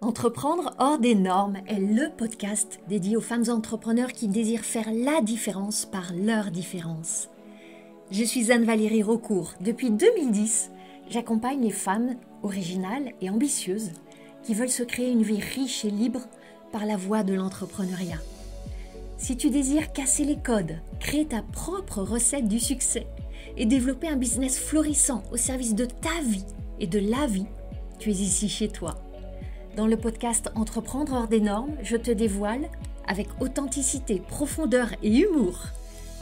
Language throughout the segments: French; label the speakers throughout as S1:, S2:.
S1: Entreprendre hors des normes est le podcast dédié aux femmes entrepreneurs qui désirent faire la différence par leur différence. Je suis Anne-Valérie Raucourt. Depuis 2010, j'accompagne les femmes originales et ambitieuses qui veulent se créer une vie riche et libre par la voie de l'entrepreneuriat. Si tu désires casser les codes, créer ta propre recette du succès et développer un business florissant au service de ta vie et de la vie, tu es ici chez toi. Dans le podcast Entreprendre hors des normes, je te dévoile, avec authenticité, profondeur et humour,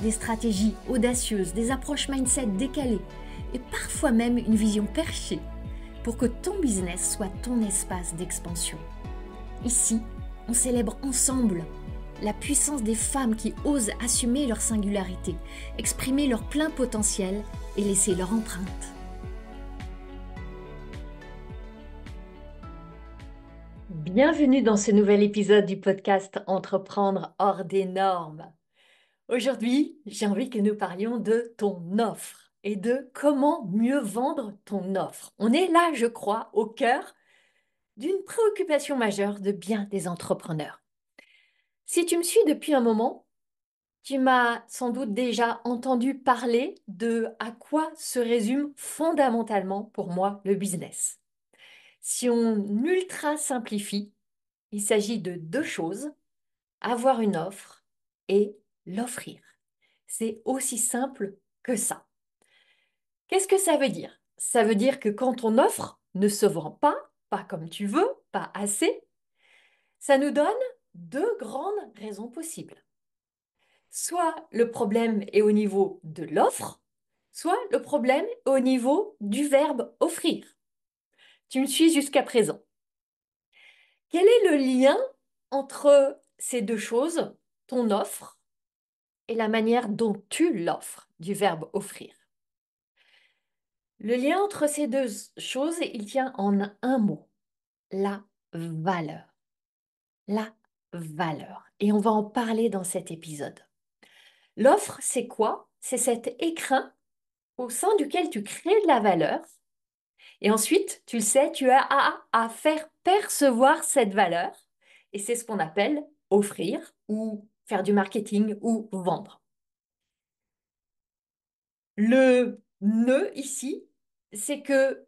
S1: des stratégies audacieuses, des approches mindset décalées et parfois même une vision perchée pour que ton business soit ton espace d'expansion. Ici, on célèbre ensemble la puissance des femmes qui osent assumer leur singularité, exprimer leur plein potentiel et laisser leur empreinte. Bienvenue dans ce nouvel épisode du podcast Entreprendre hors des normes. Aujourd'hui, j'ai envie que nous parlions de ton offre et de comment mieux vendre ton offre. On est là, je crois, au cœur d'une préoccupation majeure de bien des entrepreneurs. Si tu me suis depuis un moment, tu m'as sans doute déjà entendu parler de à quoi se résume fondamentalement pour moi le business. Si on ultra simplifie, il s'agit de deux choses, avoir une offre et l'offrir. C'est aussi simple que ça. Qu'est-ce que ça veut dire? Ça veut dire que quand ton offre ne se vend pas comme tu veux, pas assez, ça nous donne deux grandes raisons possibles. Soit le problème est au niveau de l'offre, soit le problème est au niveau du verbe offrir. Tu me suis jusqu'à présent. Quel est le lien entre ces deux choses, ton offre et la manière dont tu l'offres, du verbe offrir? Le lien entre ces deux choses, il tient en un mot, la valeur. La valeur. Et on va en parler dans cet épisode. L'offre, c'est quoi? C'est cet écrin au sein duquel tu crées de la valeur. Et ensuite, tu le sais, tu as à faire percevoir cette valeur. Et c'est ce qu'on appelle offrir ou faire du marketing ou vendre. Le nœud ici, c'est que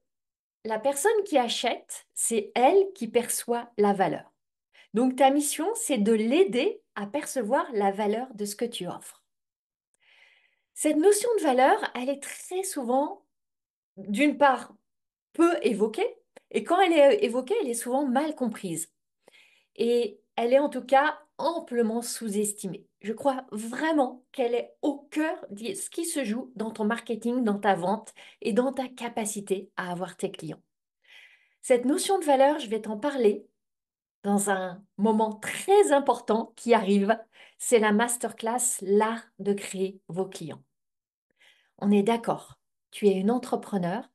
S1: la personne qui achète, c'est elle qui perçoit la valeur. Donc ta mission, c'est de l'aider à percevoir la valeur de ce que tu offres. Cette notion de valeur, elle est très souvent, d'une part, peu évoquée, et quand elle est évoquée, elle est souvent mal comprise. Et elle est en tout cas amplement sous-estimée. Je crois vraiment qu'elle est au cœur de ce qui se joue dans ton marketing, dans ta vente et dans ta capacité à avoir tes clients. Cette notion de valeur, je vais t'en parler dans un moment très important qui arrive. C'est la masterclass, l'art de créer vos clients. On est d'accord, tu es une entrepreneur,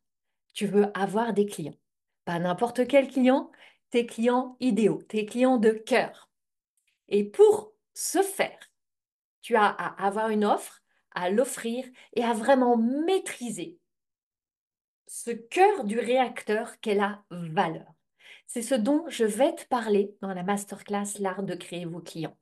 S1: tu veux avoir des clients. Pas n'importe quel client, tes clients idéaux, tes clients de cœur. Et pour ce faire, tu as à avoir une offre, à l'offrir et à vraiment maîtriser ce cœur du réacteur qu'est la valeur. C'est ce dont je vais te parler dans la masterclass L'art de créer vos clients.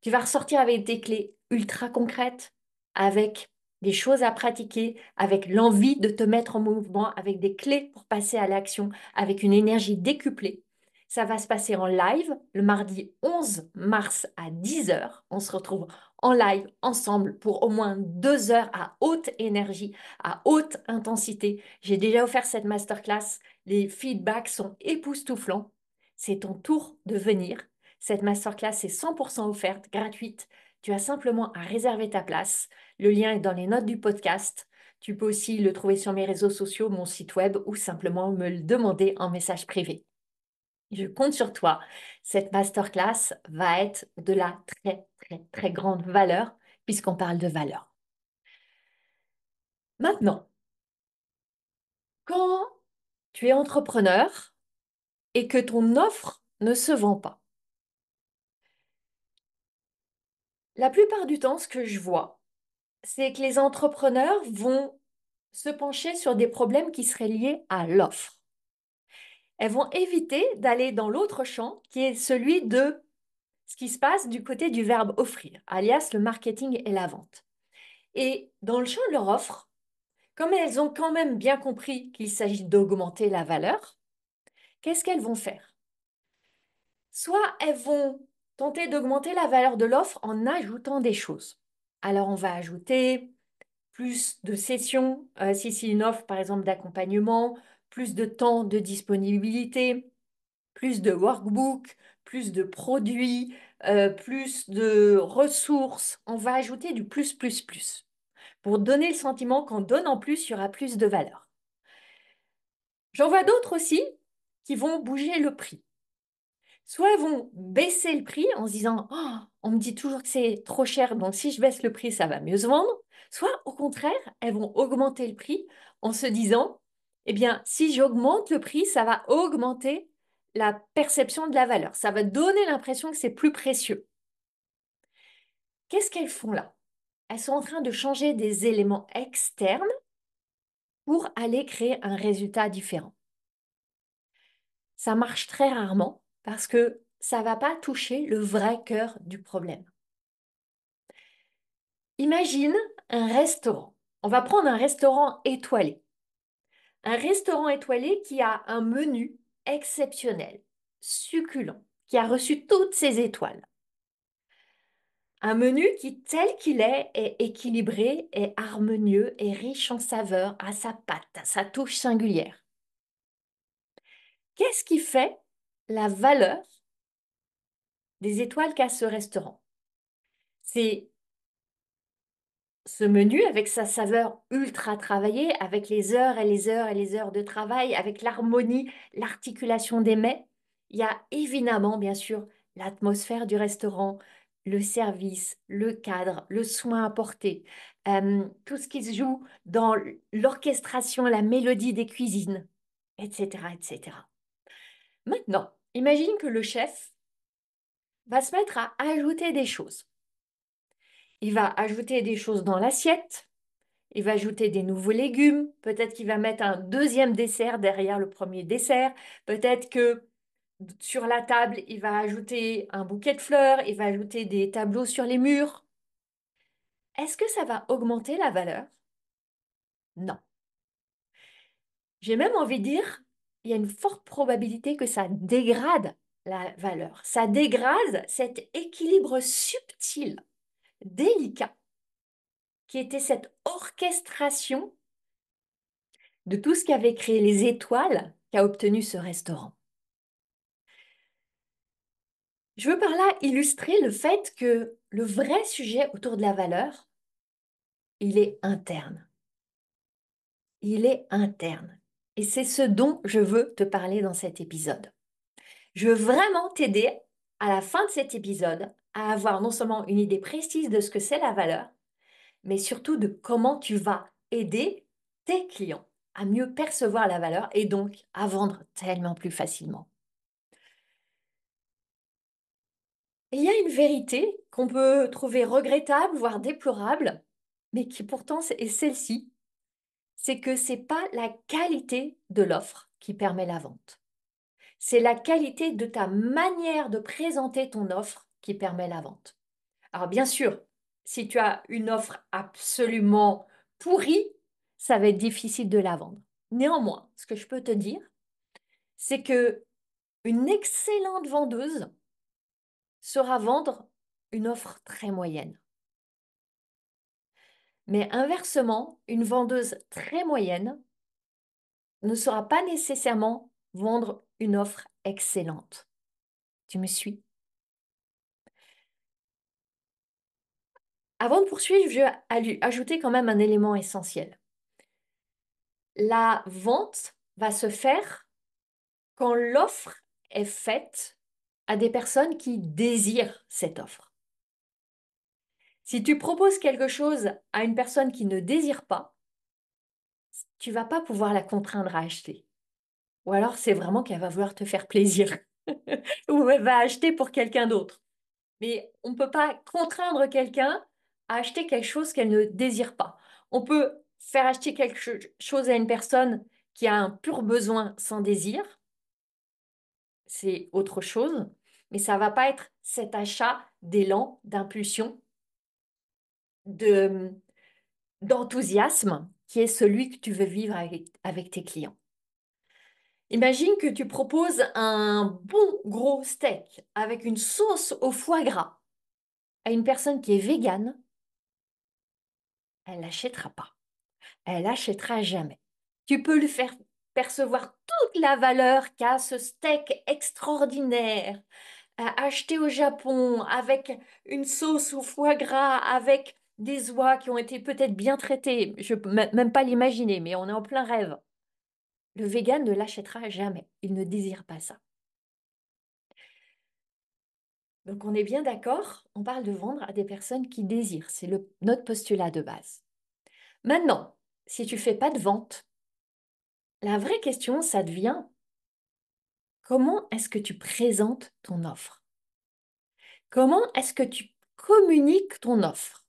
S1: Tu vas ressortir avec des clés ultra concrètes, avec des choses à pratiquer, avec l'envie de te mettre en mouvement, avec des clés pour passer à l'action, avec une énergie décuplée. Ça va se passer en live le mardi 11 mars à 10 heures. On se retrouve en live ensemble pour au moins 2 heures à haute énergie, à haute intensité. J'ai déjà offert cette masterclass. Les feedbacks sont époustouflants. C'est ton tour de venir. Cette masterclass est 100% offerte, gratuite. Tu as simplement à réserver ta place. Le lien est dans les notes du podcast. Tu peux aussi le trouver sur mes réseaux sociaux, mon site web ou simplement me le demander en message privé. Je compte sur toi. Cette masterclass va être de la très, très, très grande valeur puisqu'on parle de valeur. Maintenant, quand tu es entrepreneur et que ton offre ne se vend pas, la plupart du temps, ce que je vois, c'est que les entrepreneurs vont se pencher sur des problèmes qui seraient liés à l'offre. elles vont éviter d'aller dans l'autre champ qui est celui de ce qui se passe du côté du verbe offrir, alias le marketing et la vente. Et dans le champ de leur offre, comme elles ont quand même bien compris qu'il s'agit d'augmenter la valeur, qu'est-ce qu'elles vont faire? Soit elles vont tenter d'augmenter la valeur de l'offre en ajoutant des choses. Alors on va ajouter plus de sessions, si c'est une offre par exemple d'accompagnement, plus de temps de disponibilité, plus de workbook, plus de produits, plus de ressources. On va ajouter du plus, plus, plus pour donner le sentiment qu'en donnant plus, il y aura plus de valeur. J'en vois d'autres aussi qui vont bouger le prix. Soit elles vont baisser le prix en se disant oh, on me dit toujours que c'est trop cher, donc si je baisse le prix, ça va mieux se vendre. Soit au contraire, elles vont augmenter le prix en se disant eh bien, si j'augmente le prix, ça va augmenter la perception de la valeur. Ça va donner l'impression que c'est plus précieux. Qu'est-ce qu'elles font là? Elles sont en train de changer des éléments externes pour aller créer un résultat différent. Ça marche très rarement parce que ça ne va pas toucher le vrai cœur du problème. Imagine un restaurant. On va prendre un restaurant étoilé. Un restaurant étoilé qui a un menu exceptionnel, succulent, qui a reçu toutes ses étoiles. Un menu qui, tel qu'il est équilibré, est harmonieux, est riche en saveurs, à sa patte, à sa touche singulière. Qu'est-ce qui fait la valeur des étoiles qu'a ce restaurant? C'est ce menu avec sa saveur ultra travaillée, avec les heures et les heures et les heures de travail, avec l'harmonie, l'articulation des mets. Il y a évidemment, bien sûr, l'atmosphère du restaurant, le service, le cadre, le soin apporté, tout ce qui se joue dans l'orchestration, la mélodie des cuisines, etc., etc. Maintenant, imagine que le chef va se mettre à ajouter des choses. Il va ajouter des choses dans l'assiette. Il va ajouter des nouveaux légumes. Peut-être qu'il va mettre un deuxième dessert derrière le premier dessert. Peut-être que sur la table, il va ajouter un bouquet de fleurs. Il va ajouter des tableaux sur les murs. Est-ce que ça va augmenter la valeur? Non. J'ai même envie de dire, il y a une forte probabilité que ça dégrade la valeur. Ça dégrade cet équilibre subtil, délicat, qui était cette orchestration de tout ce qu'avait créé les étoiles qu'a obtenu ce restaurant. Je veux par là illustrer le fait que le vrai sujet autour de la valeur, il est interne. Il est interne. Et c'est ce dont je veux te parler dans cet épisode. Je veux vraiment t'aider à la fin de cet épisode à avoir non seulement une idée précise de ce que c'est la valeur, mais surtout de comment tu vas aider tes clients à mieux percevoir la valeur et donc à vendre tellement plus facilement. Et il y a une vérité qu'on peut trouver regrettable, voire déplorable, mais qui pourtant est celle-ci, c'est que ce n'est pas la qualité de l'offre qui permet la vente. C'est la qualité de ta manière de présenter ton offre qui permet la vente. Alors bien sûr, si tu as une offre absolument pourrie, ça va être difficile de la vendre. Néanmoins, ce que je peux te dire, c'est que une excellente vendeuse saura vendre une offre très moyenne. Mais inversement, une vendeuse très moyenne ne saura pas nécessairement vendre une offre excellente. Tu me suis? Avant de poursuivre, je vais ajouter quand même un élément essentiel. La vente va se faire quand l'offre est faite à des personnes qui désirent cette offre. Si tu proposes quelque chose à une personne qui ne désire pas, tu vas pas pouvoir la contraindre à acheter. Ou alors c'est vraiment qu'elle va vouloir te faire plaisir. Ou elle va acheter pour quelqu'un d'autre. Mais on ne peut pas contraindre quelqu'un à acheter quelque chose qu'elle ne désire pas. On peut faire acheter quelque chose à une personne qui a un pur besoin sans désir, c'est autre chose, mais ça va pas être cet achat d'élan, d'impulsion, de, d'enthousiasme qui est celui que tu veux vivre avec tes clients. Imagine que tu proposes un bon gros steak avec une sauce au foie gras à une personne qui est végane, elle l'achètera pas. Elle achètera jamais. Tu peux lui faire percevoir toute la valeur qu'a ce steak extraordinaire, acheté au Japon avec une sauce au foie gras, avec des oies qui ont été peut-être bien traitées. Je peux même pas l'imaginer, mais on est en plein rêve. Le vegan ne l'achètera jamais. Il ne désire pas ça. Donc on est bien d'accord, on parle de vendre à des personnes qui désirent. C'est notre postulat de base. Maintenant, si tu fais pas de vente, la vraie question, ça devient comment est-ce que tu présentes ton offre? Comment est-ce que tu communiques ton offre?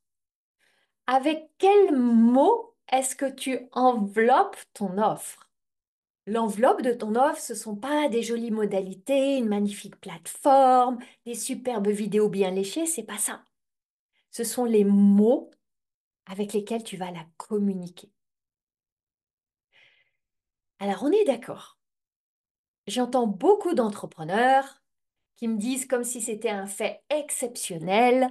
S1: Avec quels mots est-ce que tu enveloppes ton offre? L'enveloppe de ton offre, ce ne sont pas des jolies modalités, une magnifique plateforme, des superbes vidéos bien léchées, c'est pas ça. Ce sont les mots avec lesquels tu vas la communiquer. Alors, on est d'accord. J'entends beaucoup d'entrepreneurs qui me disent comme si c'était un fait exceptionnel.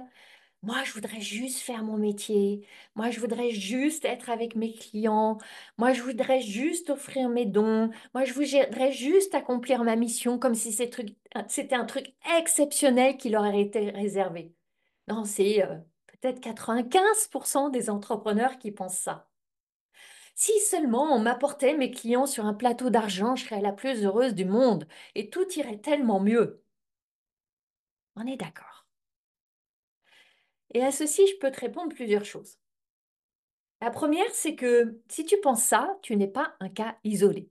S1: Moi, je voudrais juste faire mon métier. Moi, je voudrais juste être avec mes clients. Moi, je voudrais juste offrir mes dons. Moi, je voudrais juste accomplir ma mission comme si c'était un truc exceptionnel qui leur aurait été réservé. Non, c'est peut-être 95% des entrepreneurs qui pensent ça. Si seulement on m'apportait mes clients sur un plateau d'argent, je serais la plus heureuse du monde et tout irait tellement mieux. On est d'accord. Et à ceci, je peux te répondre plusieurs choses. La première, c'est que si tu penses ça, tu n'es pas un cas isolé.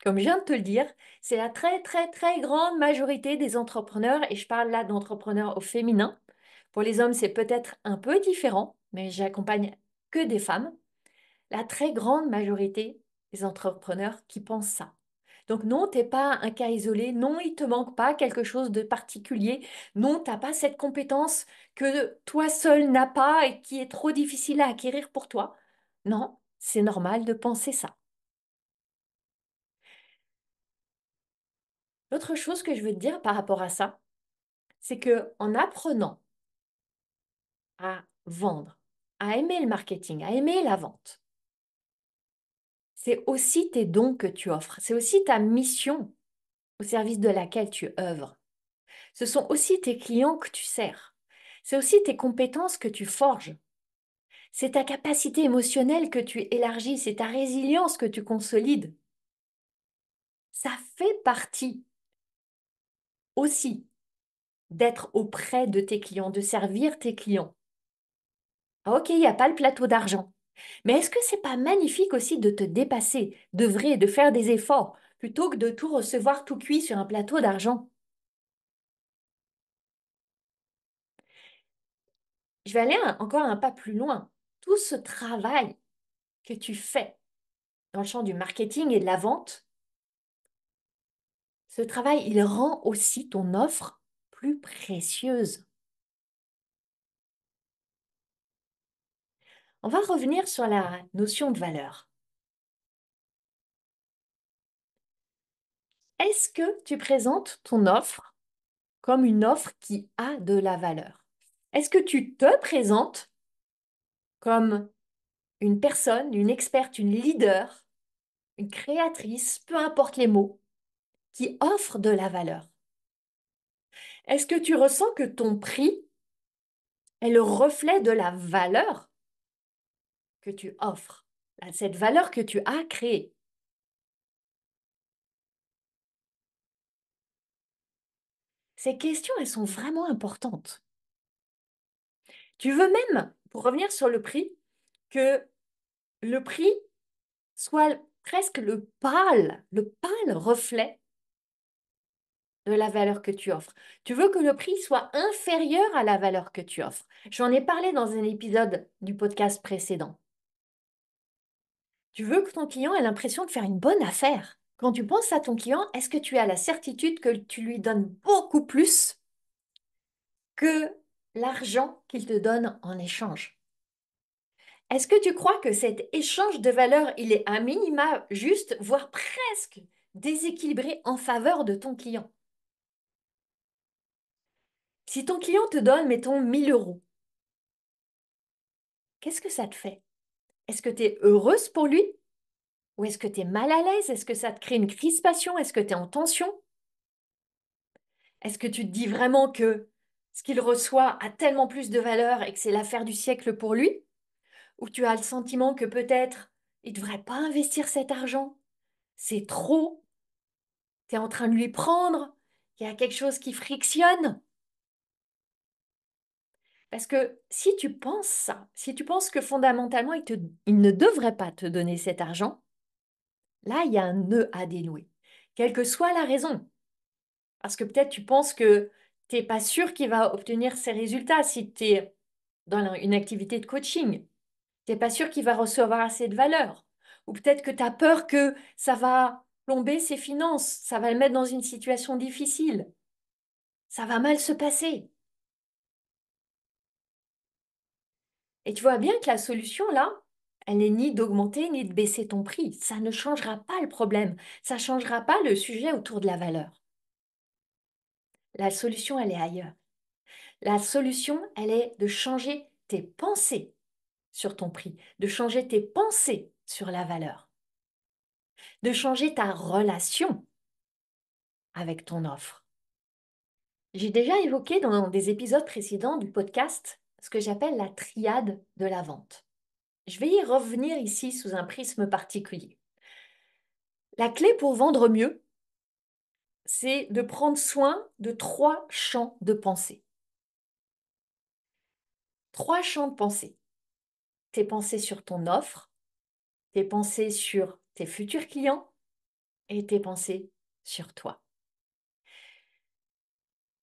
S1: Comme je viens de te le dire, c'est la très très très grande majorité des entrepreneurs, et je parle là d'entrepreneurs au féminin. Pour les hommes, c'est peut-être un peu différent, mais j'accompagne que des femmes. La très grande majorité des entrepreneurs qui pensent ça. Donc non, tu n'es pas un cas isolé, non, il ne te manque pas quelque chose de particulier, non, tu n'as pas cette compétence que toi seul n'as pas et qui est trop difficile à acquérir pour toi. Non, c'est normal de penser ça. L'autre chose que je veux te dire par rapport à ça, c'est que en apprenant à vendre, à aimer le marketing, à aimer la vente, c'est aussi tes dons que tu offres, c'est aussi ta mission au service de laquelle tu œuvres. Ce sont aussi tes clients que tu sers. C'est aussi tes compétences que tu forges. C'est ta capacité émotionnelle que tu élargis, c'est ta résilience que tu consolides. Ça fait partie aussi d'être auprès de tes clients, de servir tes clients. Ah, ok, il n'y a pas le plateau d'argent. Mais est-ce que c'est pas magnifique aussi de te dépasser, d'œuvrer, de faire des efforts, plutôt que de tout recevoir tout cuit sur un plateau d'argent? Je vais aller encore un pas plus loin. Tout ce travail que tu fais dans le champ du marketing et de la vente, ce travail, il rend aussi ton offre plus précieuse. On va revenir sur la notion de valeur. Est-ce que tu présentes ton offre comme une offre qui a de la valeur? Est-ce que tu te présentes comme une personne, une experte, une leader, une créatrice, peu importe les mots, qui offre de la valeur? Est-ce que tu ressens que ton prix est le reflet de la valeur que tu offres, cette valeur que tu as créée? Ces questions, elles sont vraiment importantes. Tu veux même, pour revenir sur le prix, que le prix soit presque le pâle reflet de la valeur que tu offres. Tu veux que le prix soit inférieur à la valeur que tu offres. J'en ai parlé dans un épisode du podcast précédent. Tu veux que ton client ait l'impression de faire une bonne affaire, Quand tu penses à ton client, est-ce que tu as la certitude que tu lui donnes beaucoup plus que l'argent qu'il te donne en échange? Est-ce que tu crois que cet échange de valeur, il est à minima juste, voire presque déséquilibré en faveur de ton client? Si ton client te donne, mettons, 1 000 euros, qu'est-ce que ça te fait? Est-ce que tu es heureuse pour lui? Ou est-ce que tu es mal à l'aise? Est-ce que ça te crée une crispation? Est-ce que tu es en tension? Est-ce que tu te dis vraiment que ce qu'il reçoit a tellement plus de valeur et que c'est l'affaire du siècle pour lui? Ou tu as le sentiment que peut-être il ne devrait pas investir cet argent? C'est trop, tu es en train de lui prendre, il y a quelque chose qui frictionne. Parce que si tu penses ça, si tu penses que fondamentalement il ne devrait pas te donner cet argent, là, il y a un nœud à dénouer, quelle que soit la raison. Parce que peut-être tu penses que tu n'es pas sûr qu'il va obtenir ces résultats si tu es dans une activité de coaching. Tu n'es pas sûr qu'il va recevoir assez de valeur. Ou peut-être que tu as peur que ça va plomber ses finances, ça va le mettre dans une situation difficile, ça va mal se passer. Et tu vois bien que la solution, là, elle n'est ni d'augmenter ni de baisser ton prix. Ça ne changera pas le problème. Ça ne changera pas le sujet autour de la valeur. La solution, elle est ailleurs. La solution, elle est de changer tes pensées sur ton prix, de changer tes pensées sur la valeur, de changer ta relation avec ton offre. J'ai déjà évoqué dans des épisodes précédents du podcast ce que j'appelle la triade de la vente. Je vais y revenir ici sous un prisme particulier. La clé pour vendre mieux, c'est de prendre soin de 3 champs de pensée. 3 champs de pensée. Tes pensées sur ton offre, tes pensées sur tes futurs clients et tes pensées sur toi.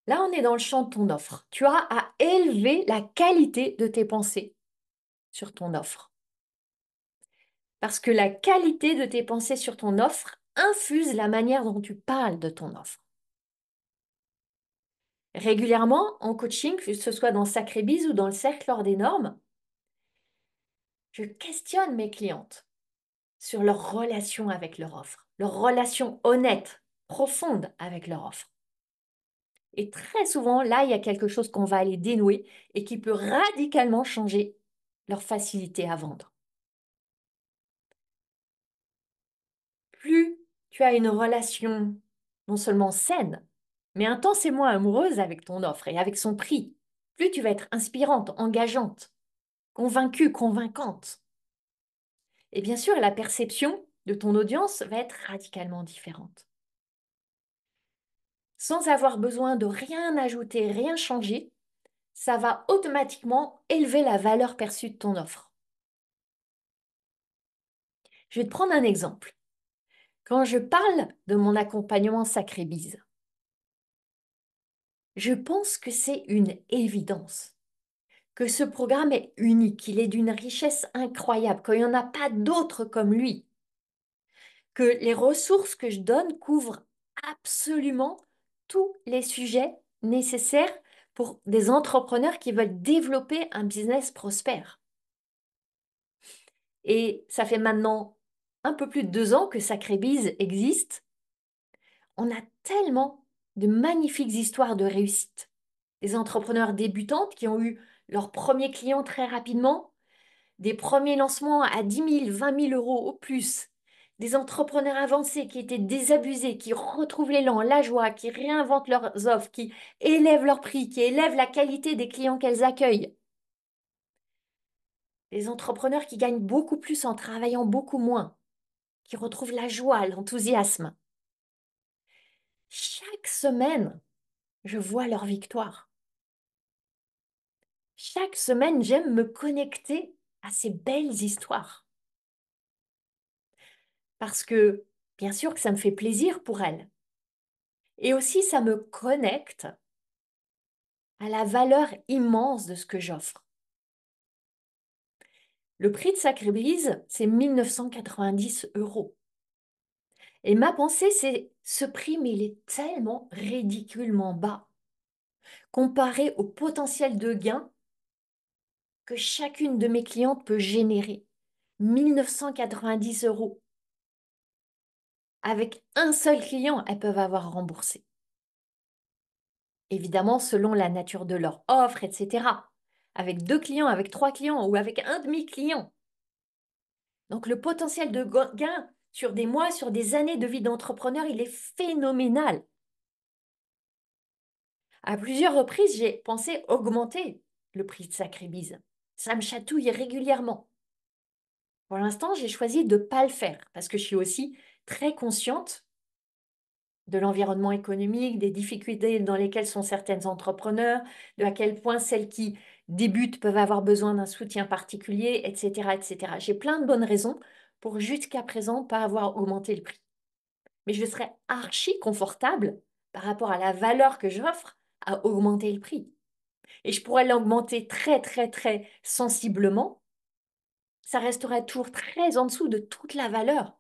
S1: Là, on est dans le champ de ton offre. Tu as à élever la qualité de tes pensées sur ton offre. Parce que la qualité de tes pensées sur ton offre infuse la manière dont tu parles de ton offre. Régulièrement, en coaching, que ce soit dans Sacré Bise ou dans le cercle hors des normes, je questionne mes clientes sur leur relation avec leur offre, leur relation honnête, profonde avec leur offre. Et très souvent, là, il y a quelque chose qu'on va aller dénouer et qui peut radicalement changer leur facilité à vendre. Plus tu as une relation non seulement saine, mais intensément amoureuse avec ton offre et avec son prix, plus tu vas être inspirante, engageante, convaincue, convaincante. Et bien sûr, la perception de ton audience va être radicalement différente. Sans avoir besoin de rien ajouter, rien changer, ça va automatiquement élever la valeur perçue de ton offre. Je vais te prendre un exemple. Quand je parle de mon accompagnement Sacré Bise, je pense que c'est une évidence, que ce programme est unique, qu'il est d'une richesse incroyable, qu'il n'y en a pas d'autres comme lui, que les ressources que je donne couvrent absolument tous les sujets nécessaires pour des entrepreneurs qui veulent développer un business prospère. Et ça fait maintenant un peu plus de 2 ans que Sacré-Bise existe. On a tellement de magnifiques histoires de réussite. Des entrepreneurs débutantes qui ont eu leurs premiers clients très rapidement, des premiers lancements à 10 000, 20 000 euros au plus, des entrepreneurs avancés qui étaient désabusés, qui retrouvent l'élan, la joie, qui réinventent leurs offres, qui élèvent leurs prix, qui élèvent la qualité des clients qu'elles accueillent. Des entrepreneurs qui gagnent beaucoup plus en travaillant beaucoup moins, qui retrouvent la joie, l'enthousiasme. Chaque semaine, je vois leur victoire. Chaque semaine, j'aime me connecter à ces belles histoires. Parce que, bien sûr que ça me fait plaisir pour elles. Et aussi, ça me connecte à la valeur immense de ce que j'offre. Le prix de Sacré Bise, c'est 1 990 euros. Et ma pensée, c'est ce prix, mais il est tellement ridiculement bas comparé au potentiel de gain que chacune de mes clientes peut générer. 1 990 € avec un seul client, elles peuvent avoir remboursé. Évidemment, selon la nature de leur offre, etc. Avec 2 clients, avec 3 clients ou avec un demi-client. Donc le potentiel de gain sur des mois, sur des années de vie d'entrepreneur, il est phénoménal. À plusieurs reprises, j'ai pensé augmenter le prix de Sacré-Bise. Ça me chatouille régulièrement. Pour l'instant, j'ai choisi de ne pas le faire parce que je suis aussi très consciente de l'environnement économique, des difficultés dans lesquelles sont certaines entrepreneurs, de à quel point celles qui débutent peuvent avoir besoin d'un soutien particulier, etc., etc. J'ai plein de bonnes raisons pour jusqu'à présent pas avoir augmenté le prix. Mais je serais archi confortable par rapport à la valeur que j'offre à augmenter le prix. Et je pourrais l'augmenter très, très, très sensiblement. Ça resterait toujours très en dessous de toute la valeur.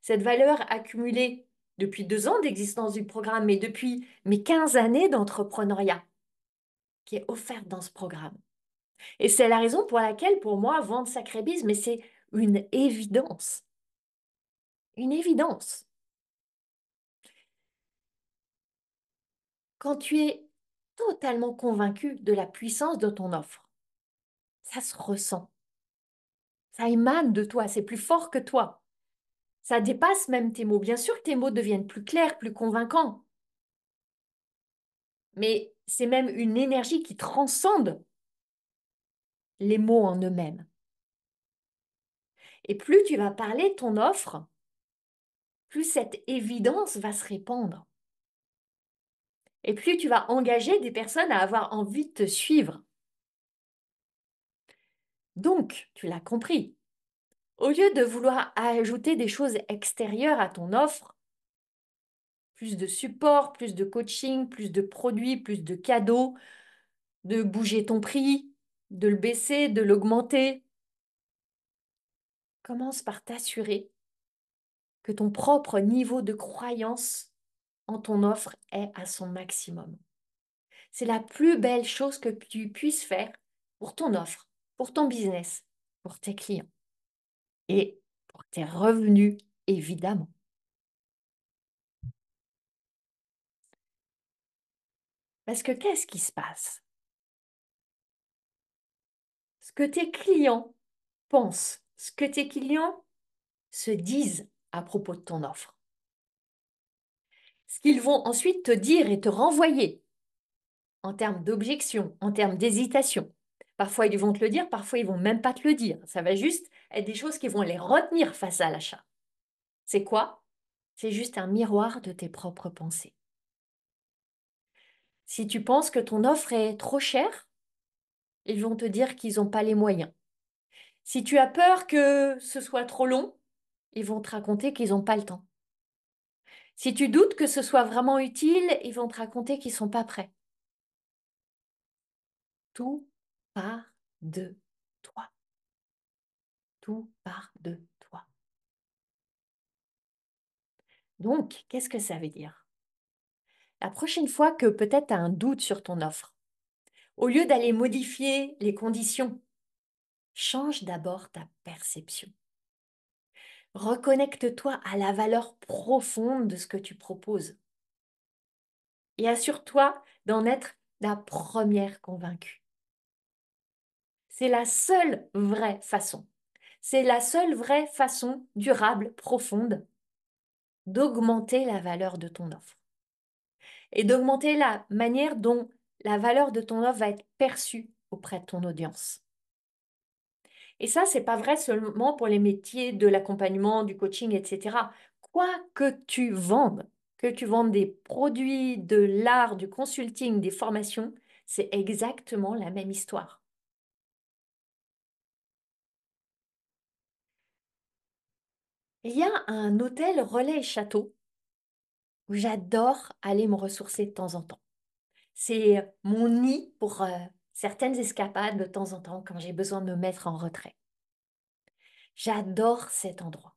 S1: Cette valeur accumulée depuis 2 ans d'existence du programme, mais depuis mes 15 années d'entrepreneuriat qui est offerte dans ce programme. Et c'est la raison pour laquelle, pour moi, vendre Sacré-Bise, mais c'est une évidence. Une évidence. Quand tu es totalement convaincu de la puissance de ton offre, ça se ressent. Ça émane de toi, c'est plus fort que toi. Ça dépasse même tes mots. Bien sûr que tes mots deviennent plus clairs, plus convaincants, mais c'est même une énergie qui transcende les mots en eux-mêmes. Et plus tu vas parler de ton offre, plus cette évidence va se répandre. Et plus tu vas engager des personnes à avoir envie de te suivre. Donc, tu l'as compris, au lieu de vouloir ajouter des choses extérieures à ton offre, plus de support, plus de coaching, plus de produits, plus de cadeaux, de bouger ton prix, de le baisser, de l'augmenter, commence par t'assurer que ton propre niveau de croyance en ton offre est à son maximum. C'est la plus belle chose que tu puisses faire pour ton offre, pour ton business, pour tes clients et pour tes revenus, évidemment. Parce que qu'est-ce qui se passe? Ce que tes clients pensent, ce que tes clients se disent à propos de ton offre, ce qu'ils vont ensuite te dire et te renvoyer en termes d'objection, en termes d'hésitation. Parfois, ils vont te le dire, parfois, ils vont même pas te le dire. Ça va juste être des choses qui vont les retenir face à l'achat. C'est quoi? C'est juste un miroir de tes propres pensées. Si tu penses que ton offre est trop chère, ils vont te dire qu'ils n'ont pas les moyens. Si tu as peur que ce soit trop long, ils vont te raconter qu'ils n'ont pas le temps. Si tu doutes que ce soit vraiment utile, ils vont te raconter qu'ils ne sont pas prêts. Tout part de toi. Tout part de toi. Donc, qu'est-ce que ça veut dire? La prochaine fois que peut-être tu as un doute sur ton offre, au lieu d'aller modifier les conditions, change d'abord ta perception. Reconnecte-toi à la valeur profonde de ce que tu proposes et assure-toi d'en être la première convaincue. C'est la seule vraie façon. C'est la seule vraie façon durable, profonde, d'augmenter la valeur de ton offre et d'augmenter la manière dont la valeur de ton offre va être perçue auprès de ton audience. Et ça, c'est pas vrai seulement pour les métiers de l'accompagnement, du coaching, etc. Quoi que tu vendes des produits, de l'art, du consulting, des formations, c'est exactement la même histoire. Il y a un hôtel Relais et Château où j'adore aller me ressourcer de temps en temps. C'est mon nid pour certaines escapades de temps en temps quand j'ai besoin de me mettre en retrait. J'adore cet endroit.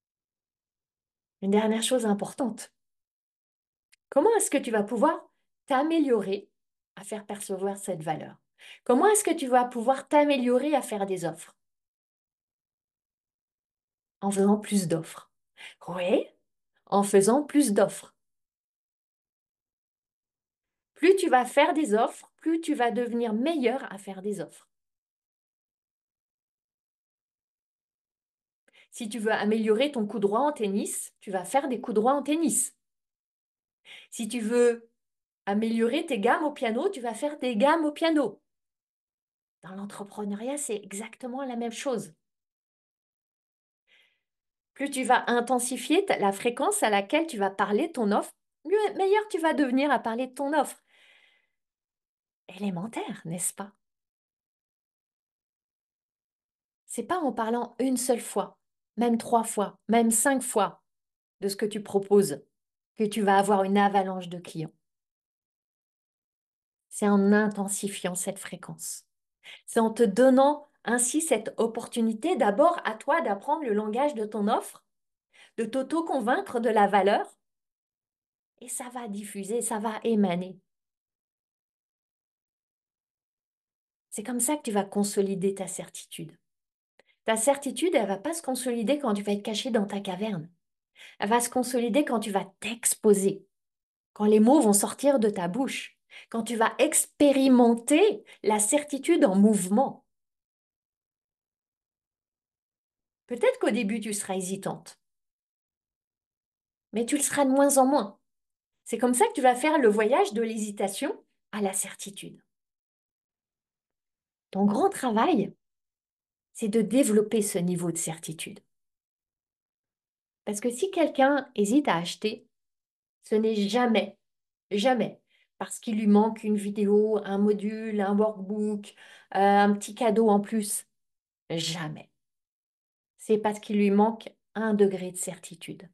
S1: Une dernière chose importante. Comment est-ce que tu vas pouvoir t'améliorer à faire percevoir cette valeur? Comment est-ce que tu vas pouvoir t'améliorer à faire des offres? En faisant plus d'offres. Oui, en faisant plus d'offres. Plus tu vas faire des offres, plus tu vas devenir meilleur à faire des offres. Si tu veux améliorer ton coup droit en tennis, tu vas faire des coups droits en tennis. Si tu veux améliorer tes gammes au piano, tu vas faire des gammes au piano. Dans l'entrepreneuriat, c'est exactement la même chose. Plus tu vas intensifier la fréquence à laquelle tu vas parler de ton offre, meilleur tu vas devenir à parler de ton offre. Élémentaire, n'est-ce pas? C'est pas en parlant une seule fois, même 3 fois, même 5 fois de ce que tu proposes que tu vas avoir une avalanche de clients. C'est en intensifiant cette fréquence. C'est en te donnant ainsi cette opportunité d'abord à toi d'apprendre le langage de ton offre, de t'auto-convaincre de la valeur, et ça va diffuser, ça va émaner. C'est comme ça que tu vas consolider ta certitude. Ta certitude, elle ne va pas se consolider quand tu vas être caché dans ta caverne. Elle va se consolider quand tu vas t'exposer, quand les mots vont sortir de ta bouche, quand tu vas expérimenter la certitude en mouvement. Peut-être qu'au début, tu seras hésitante, mais tu le seras de moins en moins. C'est comme ça que tu vas faire le voyage de l'hésitation à la certitude. Ton grand travail, c'est de développer ce niveau de certitude. Parce que si quelqu'un hésite à acheter, ce n'est jamais, jamais, parce qu'il lui manque une vidéo, un module, un workbook, un petit cadeau en plus. Jamais. C'est parce qu'il lui manque un degré de certitude,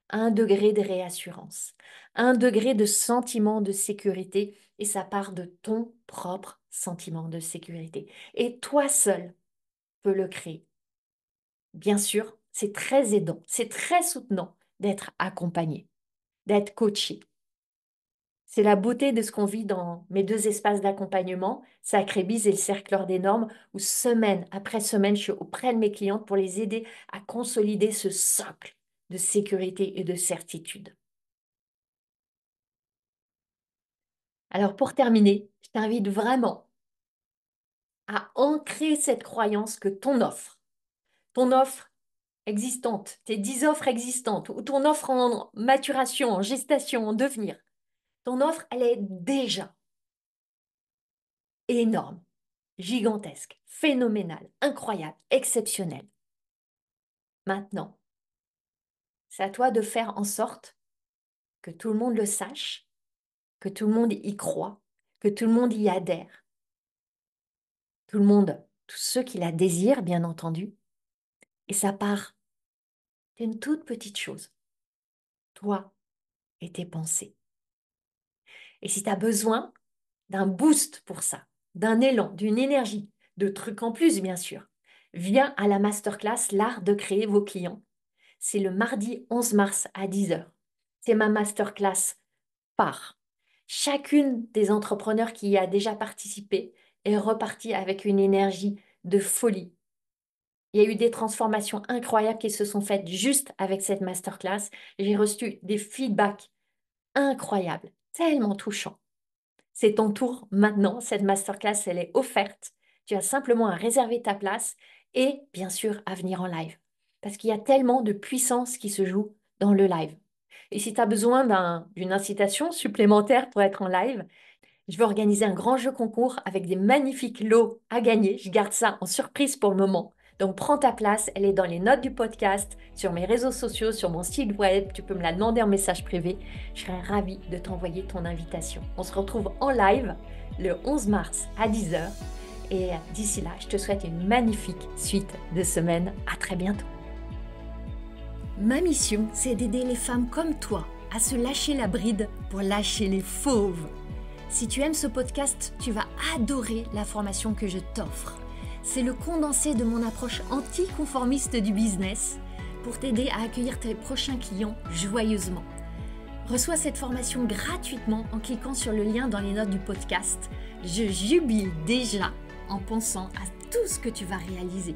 S1: un degré de réassurance, un degré de sentiment de sécurité, et ça part de ton propre sentiment de sécurité. Et toi seul peux le créer. Bien sûr, c'est très aidant, c'est très soutenant d'être accompagné, d'être coaché. C'est la beauté de ce qu'on vit dans mes 2 espaces d'accompagnement, Sacré-Bise et le Cercle Hors des Normes, où semaine après semaine, je suis auprès de mes clientes pour les aider à consolider ce socle de sécurité et de certitude. Alors pour terminer, je t'invite vraiment à ancrer cette croyance que ton offre existante, tes 10 offres existantes, ou ton offre en maturation, en gestation, en devenir, ton offre, elle est déjà énorme, gigantesque, phénoménale, incroyable, exceptionnelle. Maintenant, c'est à toi de faire en sorte que tout le monde le sache, que tout le monde y croit, que tout le monde y adhère. Tout le monde, tous ceux qui la désirent, bien entendu. Et ça part d'une toute petite chose. Toi et tes pensées. Et si tu as besoin d'un boost pour ça, d'un élan, d'une énergie, de trucs en plus, bien sûr, viens à la masterclass L'art de créer vos clients. C'est le mardi 11 mars à 10 heures. C'est ma masterclass part. Chacune des entrepreneurs qui y a déjà participé est repartie avec une énergie de folie. Il y a eu des transformations incroyables qui se sont faites juste avec cette masterclass. J'ai reçu des feedbacks incroyables, tellement touchants. C'est ton tour maintenant. Cette masterclass, elle est offerte. Tu as simplement à réserver ta place et bien sûr à venir en live. Parce qu'il y a tellement de puissance qui se joue dans le live. Et si tu as besoin d'une incitation supplémentaire pour être en live, je vais organiser un grand jeu concours avec des magnifiques lots à gagner. Je garde ça en surprise pour le moment. Donc prends ta place, elle est dans les notes du podcast, sur mes réseaux sociaux, sur mon site web. Tu peux me la demander en message privé. Je serai ravie de t'envoyer ton invitation. On se retrouve en live le 11 mars à 10 heures. Et d'ici là, je te souhaite une magnifique suite de semaine. À très bientôt. Ma mission, c'est d'aider les femmes comme toi à se lâcher la bride pour lâcher les fauves. Si tu aimes ce podcast, tu vas adorer la formation que je t'offre. C'est le condensé de mon approche anticonformiste du business pour t'aider à accueillir tes prochains clients joyeusement. Reçois cette formation gratuitement en cliquant sur le lien dans les notes du podcast. Je jubile déjà en pensant à tout ce que tu vas réaliser.